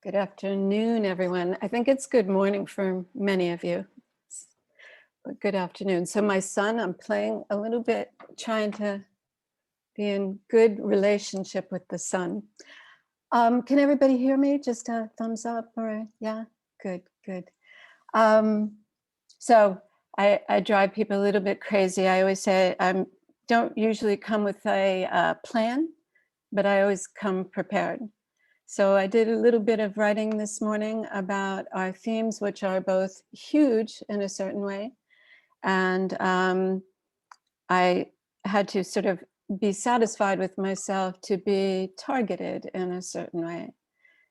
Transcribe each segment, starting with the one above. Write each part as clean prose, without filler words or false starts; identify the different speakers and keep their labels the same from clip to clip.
Speaker 1: Good afternoon, everyone. I think it's good morning for many of you. But good afternoon. So my son, I'm playing a little bit, trying to be in good relationship with the sun. Can everybody hear me? Just a thumbs up, or yeah, good, good. Um, so I drive people a little bit crazy. I always say I don't usually come with a plan, but I always come prepared. So I did a little bit of writing this morning about our themes, which are both huge in a certain way. And I had to sort of be satisfied with myself to be targeted in a certain way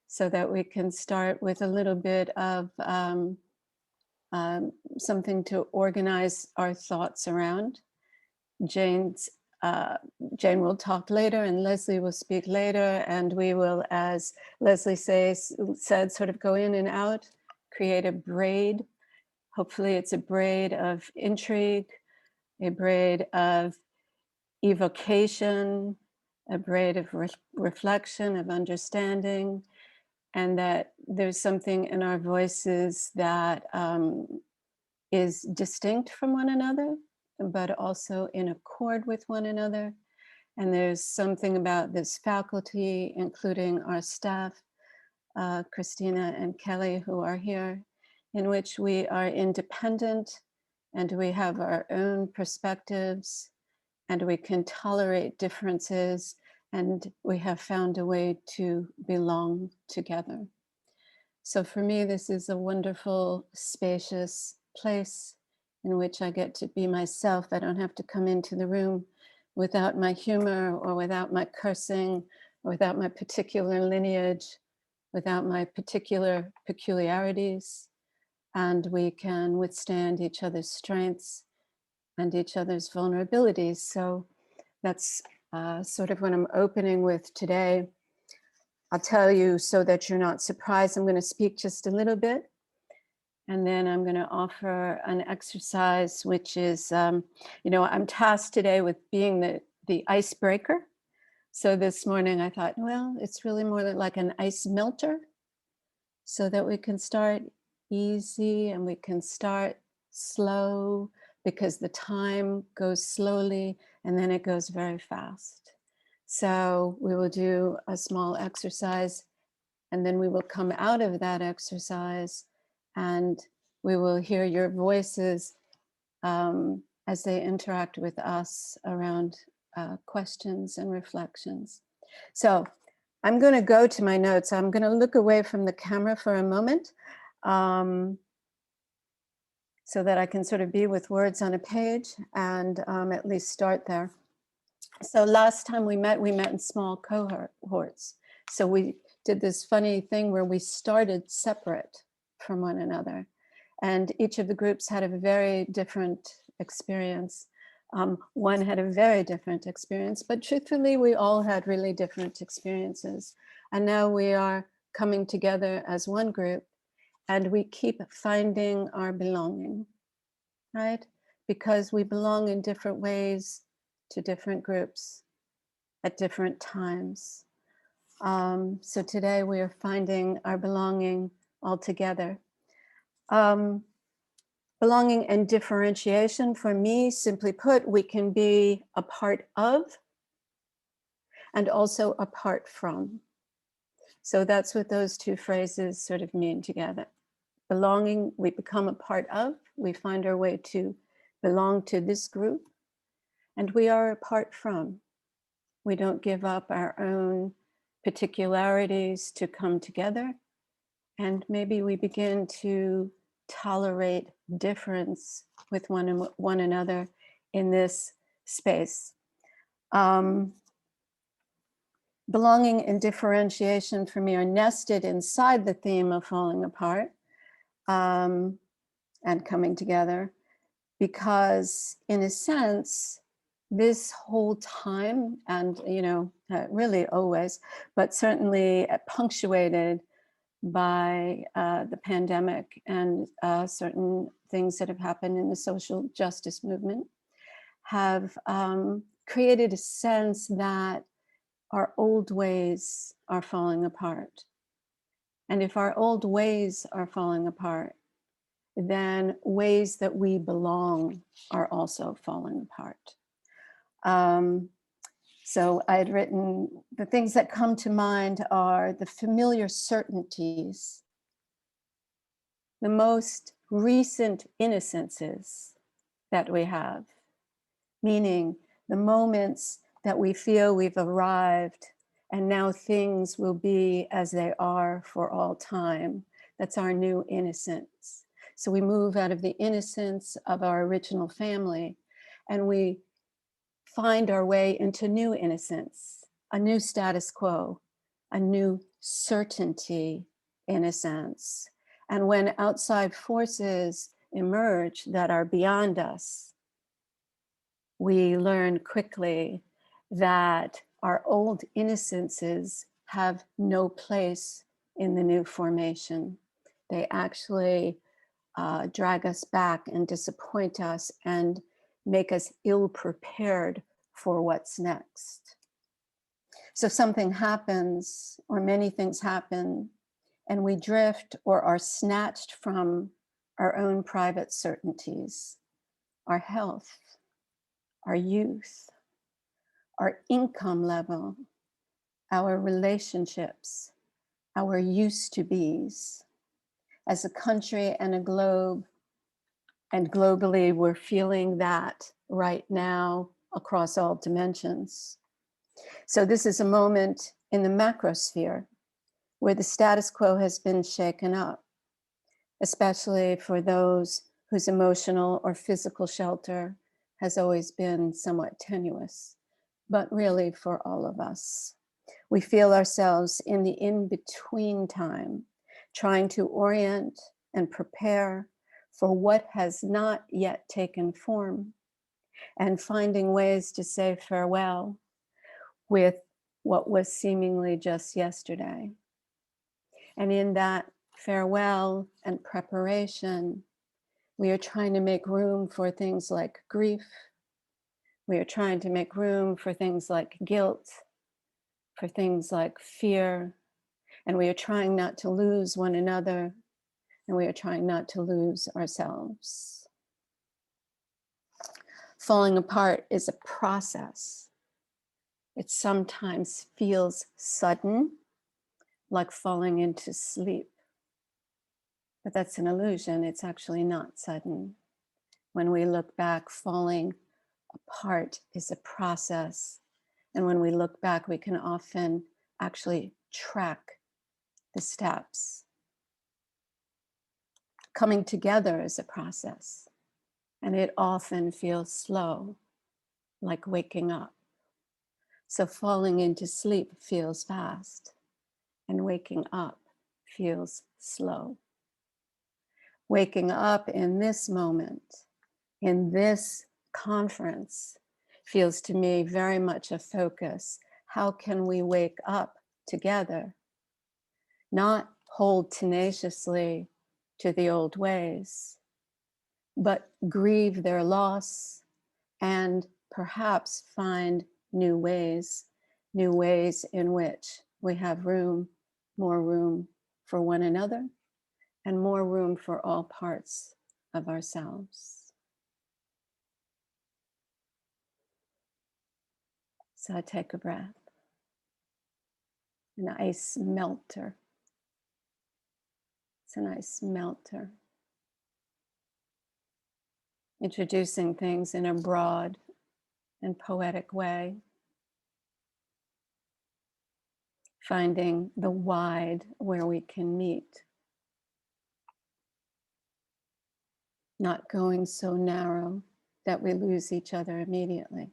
Speaker 1: so that we can start with a little bit of something to organize our thoughts around. Jane's uh, Jane will talk later, and Leslie will speak later, and we will, as Leslie said, sort of go in and out, create a braid. Hopefully, it's a braid of intrigue, a braid of evocation, a braid of reflection, of understanding, and that there's something in our voices that is distinct from one another, but also in accord with one another. And there's something about this faculty, including our staff, Christina and Kelly, who are here, in which we are independent and we have our own perspectives and we can tolerate differences, and we have found a way to belong together. So for me, this is a wonderful, spacious place in which I get to be myself. I don't have to come into the room without my humor or without my cursing or without my particular lineage, without my particular peculiarities. And we can withstand each other's strengths and each other's vulnerabilities. So that's sort of what I'm opening with today. I'll tell you so that you're not surprised. I'm going to speak just a little bit, and then I'm going to offer an exercise, which is, I'm tasked today with being the icebreaker. So this morning I thought, well, it's really more like an ice melter, so that we can start easy and we can start slow, because the time goes slowly and then it goes very fast. So we will do a small exercise, and then we will come out of that exercise and we will hear your voices as they interact with us around questions and reflections. So I'm going to go to my notes. I'm going to look away from the camera for a moment so that I can sort of be with words on a page and at least start there. So last time we met in small cohorts. So we did this funny thing where we started separate from one another. And each of the groups had a very different experience. One had a very different experience, but truthfully, we all had really different experiences. And now we are coming together as one group, and we keep finding our belonging, right? Because we belong in different ways to different groups at different times. So today we are finding our belonging all together. Belonging and differentiation, for me, simply put, we can be a part of and also apart from. So that's what those two phrases sort of mean together. Belonging, we become a part of, we find our way to belong to this group, and we are apart from. We don't give up our own particularities to come together, and maybe we begin to tolerate difference with one another in this space. Belonging and differentiation for me are nested inside the theme of falling apart and coming together, because in a sense, this whole time, and really always, but certainly punctuated by the pandemic and certain things that have happened in the social justice movement, have created a sense that our old ways are falling apart. And if our old ways are falling apart, then ways that we belong are also falling apart. Um, so I had written, the things that come to mind are the familiar certainties, the most recent innocences that we have, meaning the moments that we feel we've arrived and now things will be as they are for all time. That's our new innocence. So we move out of the innocence of our original family and we find our way into new innocence, a new status quo, a new certainty in a sense. And when outside forces emerge that are beyond us, we learn quickly that our old innocences have no place in the new formation. They actually drag us back and disappoint us and make us ill prepared for what's next. So something happens, or many things happen, and we drift or are snatched from our own private certainties, our health, our youth, our income level, our relationships, our used to be's. As a country and a globe, and globally, we're feeling that right now across all dimensions. So this is a moment in the macrosphere where the status quo has been shaken up, especially for those whose emotional or physical shelter has always been somewhat tenuous, but really for all of us. We feel ourselves in the in-between time, trying to orient and prepare for what has not yet taken form, and finding ways to say farewell with what was seemingly just yesterday. And in that farewell and preparation, we are trying to make room for things like grief. We are trying to make room for things like guilt, for things like fear, and we are trying not to lose one another, and we are trying not to lose ourselves. Falling apart is a process. It sometimes feels sudden, like falling into sleep. But that's an illusion. It's actually not sudden. When we look back, falling apart is a process. And when we look back, we can often actually track the steps. Coming together is a process. And it often feels slow, like waking up. So falling into sleep feels fast, and waking up feels slow. Waking up in this moment, in this conference, feels to me very much a focus. How can we wake up together? Not hold tenaciously to the old ways, but grieve their loss and perhaps find new ways in which we have room, more room for one another, and more room for all parts of ourselves. So I take a breath, an ice melter. It's an ice melter. Introducing things in a broad and poetic way. Finding the wide where we can meet. Not going so narrow that we lose each other immediately,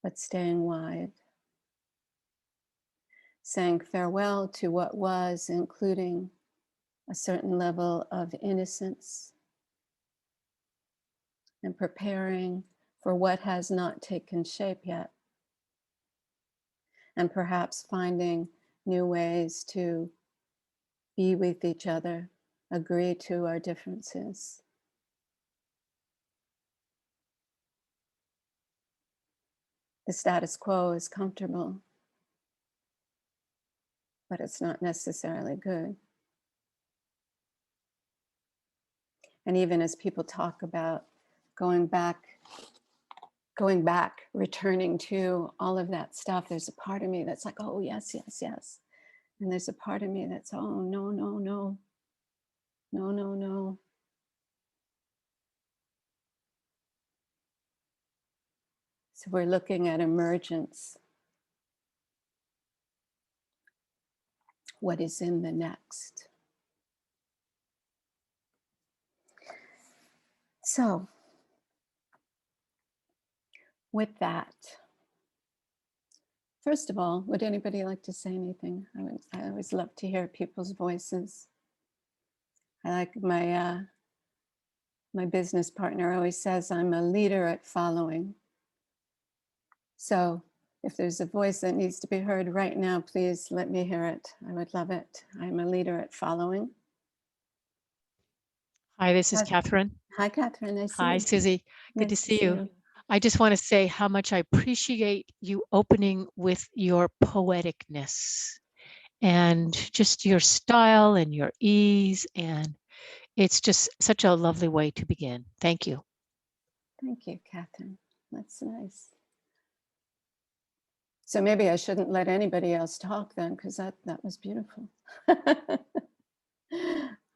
Speaker 1: but staying wide. Saying farewell to what was, including a certain level of innocence, and preparing for what has not taken shape yet. And perhaps finding new ways to be with each other, agree to our differences. The status quo is comfortable, but it's not necessarily good. And even as people talk about going back, returning to all of that stuff, there's a part of me that's like, oh, yes, yes, yes. And there's a part of me that's, oh, no, no, no, no, no, no. So we're looking at emergence. What is in the next? So, with that, first of all, would anybody like to say anything? I always love to hear people's voices. I like my business partner always says, I'm a leader at following. So if there's a voice that needs to be heard right now, please let me hear it. I would love it. I'm a leader at following.
Speaker 2: Hi, this is Catherine.
Speaker 1: Hi, Catherine. Nice
Speaker 2: Hi,
Speaker 1: to see you.
Speaker 2: Suzi. Good to
Speaker 1: Nice
Speaker 2: see you. I just want to say how much I appreciate you opening with your poeticness and just your style and your ease. And it's just such a lovely way to begin. Thank you.
Speaker 1: Thank you, Catherine. That's nice. So maybe I shouldn't let anybody else talk then, because that was beautiful. I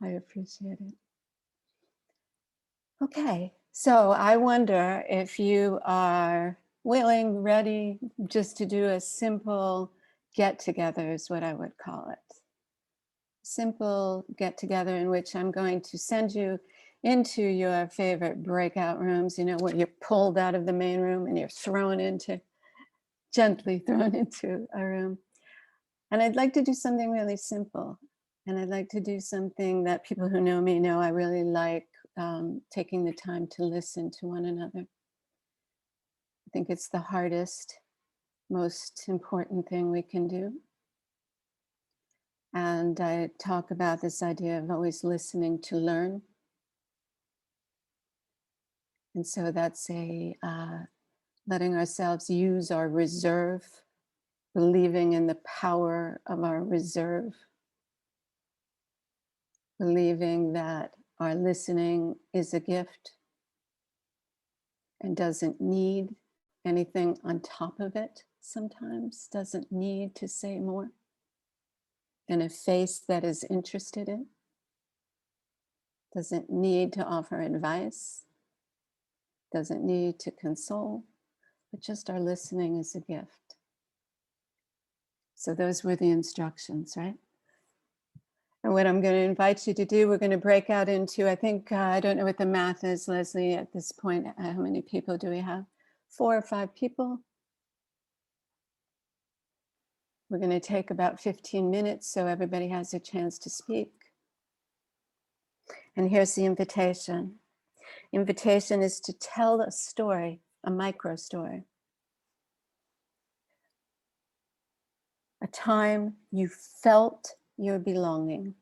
Speaker 1: appreciate it. Okay, so I wonder if you are willing, ready, just to do a simple get together is what I would call it. Simple get together in which I'm going to send you into your favorite breakout rooms, you know, where you're pulled out of the main room and you're gently thrown into a room. And I'd like to do something really simple. And I'd like to do something that people who know me know I really like, taking the time to listen to one another. I think it's the hardest, most important thing we can do. And I talk about this idea of always listening to learn. And so that's letting ourselves use our reserve, believing in the power of our reserve, believing that our listening is a gift and doesn't need anything on top of it sometimes, doesn't need to say more than a face that is interested in, doesn't need to offer advice, doesn't need to console, but just our listening is a gift. So those were the instructions, right? And what I'm going to invite you to do, we're going to break out into, I think, I don't know what the math is, Leslie, at this point. How many people do we have? 4 or 5 people? We're going to take about 15 minutes so everybody has a chance to speak. And here's the invitation. Invitation is to tell a story, a micro story. A time you felt your belonging.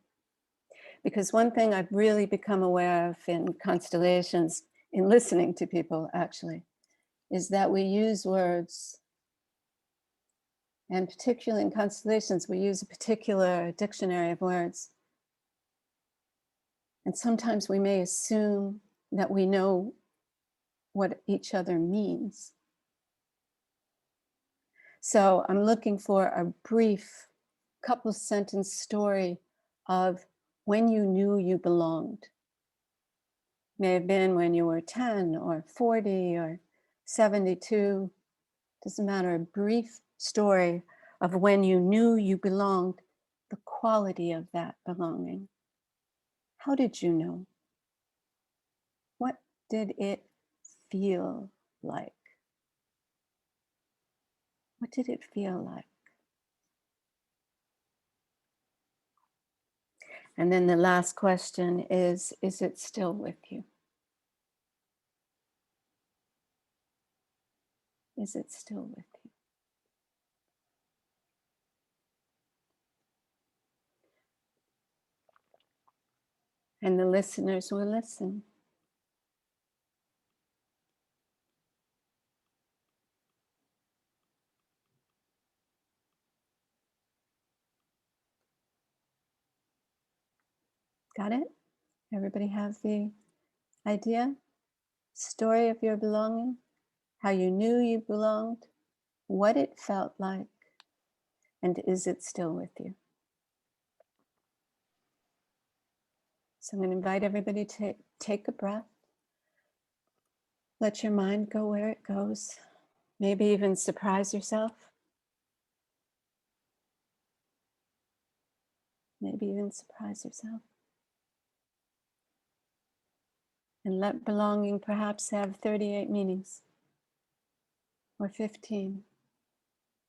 Speaker 1: Because one thing I've really become aware of in constellations, in listening to people actually, is that we use words, and particularly in constellations, we use a particular dictionary of words. And sometimes we may assume that we know what each other means. So I'm looking for a brief couple sentence story of when you knew you belonged. May have been when you were 10 or 40 or 72. Doesn't matter, a brief story of when you knew you belonged, the quality of that belonging. How did you know? What did it feel like? What did it feel like? And then the last question is it still with you? Is it still with you? And the listeners will listen. Got it? Everybody have the idea? Story of your belonging, how you knew you belonged, what it felt like, and is it still with you? So I'm going to invite everybody to take a breath. Let your mind go where it goes. Maybe even surprise yourself. Maybe even surprise yourself. And let belonging perhaps have 38 meanings or 15.